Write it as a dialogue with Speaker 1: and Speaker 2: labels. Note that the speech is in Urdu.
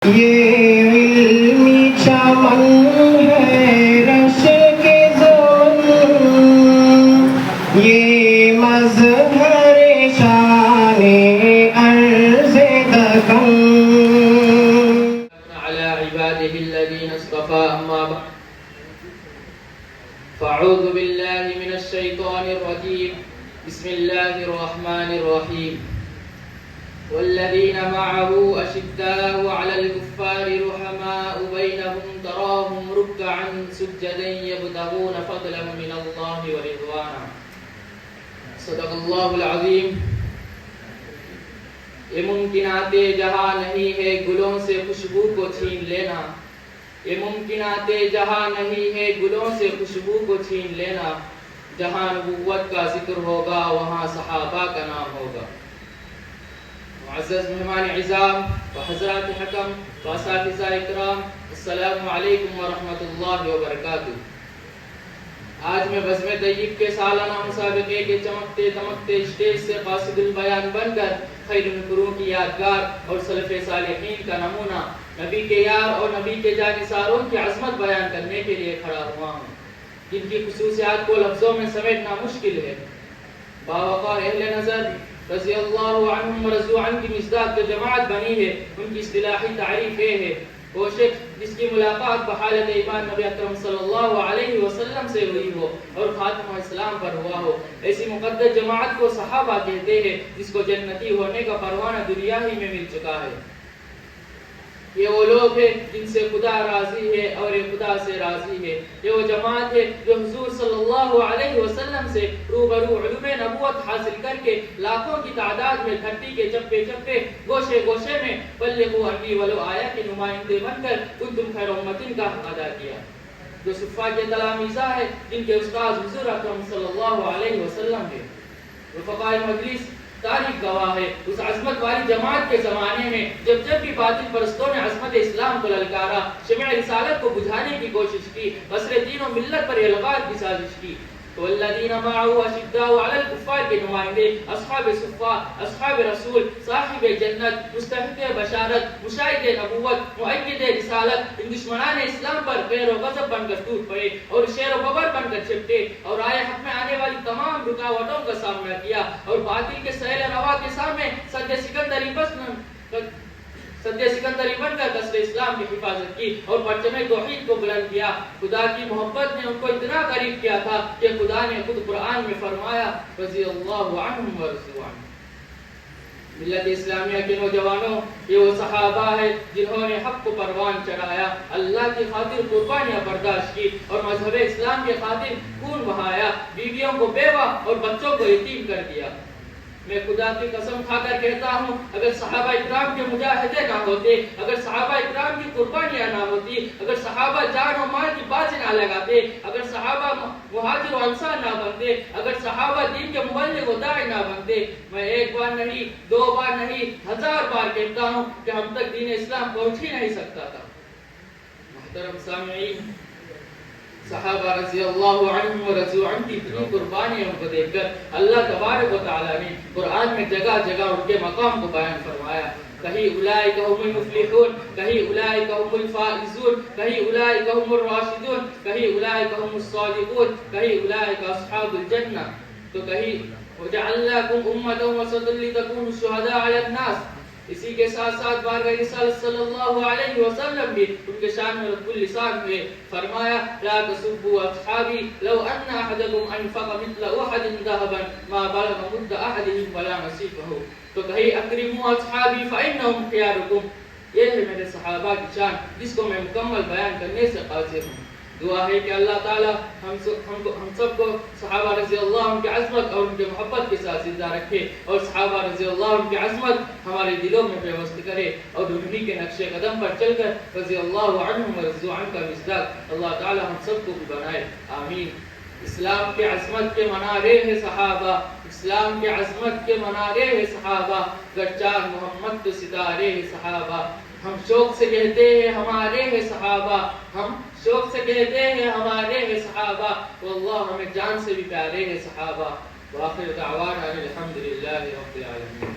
Speaker 1: یہ علمی چمن ہے رش کے زون، یہ مظہر شان عرض دکن
Speaker 2: على عباده الذين اصطفى أما بعد فأعوذ بالله من الشيطان الرجيم بسم الله الرحمن الرحيم والذين معه أشداء على الكفار رحماء بينهم تراهم ركعا سجدا يبتغون فضلا من الله ورضوانا صدق الله العظيم. یہ ممکنات جہاں نہیں ہے گلوں سے خوشبو کو چھین لینا، یہ ممکنات جہاں نہیں ہے گلوں سے خوشبو کو چھین لینا، جہاں نبوت کا ذکر ہوگا وہاں صحابہ کا نام ہوگا. معزز مہمان اعزام و حضرات حکم و اساتذہ اکرام، السلام علیکم ورحمۃ اللہ وبرکاتہ. آج میں بزم طیب کے سالانہ مسابقے کے چمکتے دمکتے اسٹیج سے قاصد البیان بن کر خیر القرون کی یادگار اور سلف صالحین کا نمونہ، نبی کے یار اور نبی کے جانثاروں کی عظمت بیان کرنے کے لیے کھڑا ہوا ہوں، جن کی خصوصیات کو لفظوں میں سمیٹنا مشکل ہے. باوقار اہل نظر رضی اللہ عنہم ورضوا عنہ کی مصداق جو جماعت بنی ہے، ان کی اصطلاحی تعریف یہ ہے: وہ شخص جس کی ملاقات بحالت ایمان نبی اکرم صلی اللہ علیہ وسلم سے ہوئی ہو اور خاتم اسلام پر ہوا ہو. ایسی مقدس جماعت کو صحابہ کہتے ہیں، جس کو جنتی ہونے کا پروانہ دنیا ہی میں مل چکا ہے. یہ وہ لوگ ہیں جن سے خدا راضی ہے اور یہ خدا سے راضی ہے. یہ وہ جماعت ہے جو حضور صلی اللہ علیہ وسلم سے روبرو علوم نبوت حاصل کر کے لاکھوں کی تعداد میں دھرتی کے چپے چپے گوشے گوشے میں بلغوا انی ولو آیا کے نمائندے بن کر کنتم خیر امتن کا حق ادا کیا. جو صفا کے تلامیذہ ہے، جن کے استاد حضور اکرم صلی اللہ علیہ وسلم ہے. رفقائے مجلس، تاریخ گواہ ہے اس عظمت والی جماعت کے زمانے میں جب بھی باطل پرستوں نے عظمت اسلام کو للکارا، شمع رسالت کو بجھانے کی کوشش کی، قصر دین و ملت پر الغار کی سازش کی، تو والذین معه اشداء علی الکفار کے نمائندے اصحاب صفا، اصحاب رسول، صاحب جنت، مستحق بشارت، مشاہد نبوت، مؤید رسالت، ان دشمنان اسلام پر غیر و غضب بن کر ٹوٹ پڑے اور شیر و ببر بن کر چپٹے اور رائے حق میں آنے والی تمام رکاوٹوں کا سامنا کیا اور باطل کے سیل روا کے سامنے سد سکندری بن کر قصر اسلام کی حفاظت کی اور پرچم توحید کو بلند کیا. خدا کی محبت نے ان کو اتنا قریب کیا تھا کہ خدا نے خود قرآن میں فرمایا رضی اللہ عنہم ورضوا عنہ. ملت اسلامیہ کے نوجوانوں، یہ وہ صحابہ ہے جنہوں نے حق کو پروان چڑھایا، اللہ کی خاطر قربانیاں برداشت کی اور مذہب اسلام کے خاطر خون بہایا، بیویوں کو بیوہ اور بچوں کو یتیم کر دیا. میں خدا کی قسم کھا کر کہتا ہوں، اگر صحابہ اکرام کے مجاہدے نہ ہوتے، اگر صحابہ اکرام کی قربانیاں نہ ہوتی، اگر صحابہ جان و مال کی بازی نہ لگاتے، اگر صحابہ مہاجر و انصار نہ بنتے، اگر صحابہ دین کے مبلغ و داعی نہ بنتے، میں ایک بار نہیں، دو بار نہیں، 1000 بار کہتا ہوں کہ ہم تک دین اسلام پہنچ ہی نہیں سکتا تھا. محترم سامعین، صحابہ رضی اللہ عنہم ورضوا عنہ کی اتنی قربانیوں کو دیکھ کر اللہ تبارک و تعالی نے قرآن میں جگہ جگہ ان کے مقام کو بیان فرمایا. کہیں اولئک هم المفلحون، کہیں اولئک هم الفائزون، کہیں اولئک هم الراشدون، کہیں اولئک هم الصادقون، کہیں اولئک اصحاب الجنہ، تو کہیں وجعلناکم امة وسطا لتکونوا شہداء علی الناس. اسی کے ساتھ ساتھ بارگاہ رسالت صلی اللہ علیہ وسلم بھی ان کے شان میں رب اللسان میں فرمایا لا تسبوا اصحابی لو ان احدکم انفق مثل احد ذهبا ما بلغ مد احدهم ولا نصیفه. تو کہیں اکرموا اصحابی فانهم خیارکم. یہ ہے میرے صحابہ کی شان جس کو میں مکمل بیان کرنے سے قاصر ہوں. دعا ہے کہ اللہ تعالی ہم سب کو صحابہ رضی اللہ عنہ کی عظمت اور ان کے محبت کے ساتھ زندہ رکھے اور صحابہ رضی اللہ عنہ کی عظمت ہمارے دلوں میں پیوست کرے اور انہی کے نقش قدم پر چل کر رضی اللہ عنہم ورضوا عنہ کا مصداق اللہ تعالی ہم سب کو بھی بنائے. آمین. اسلام کے عظمت کے منارے ہیں صحابہ، اسلام کے عظمت کے منارے ہیں صحابہ، گرچان محمد تو ستارے ہیں صحابہ. ہم شوق سے کہتے ہیں ہمارے ہیں صحابہ، ہم شوق سے کہتے ہیں ہمارے ہیں صحابہ، واللہ ہمیں جان سے بھی پیارے ہیں صحابہ. وآخر دعوانا الحمدللہ رب العالمین.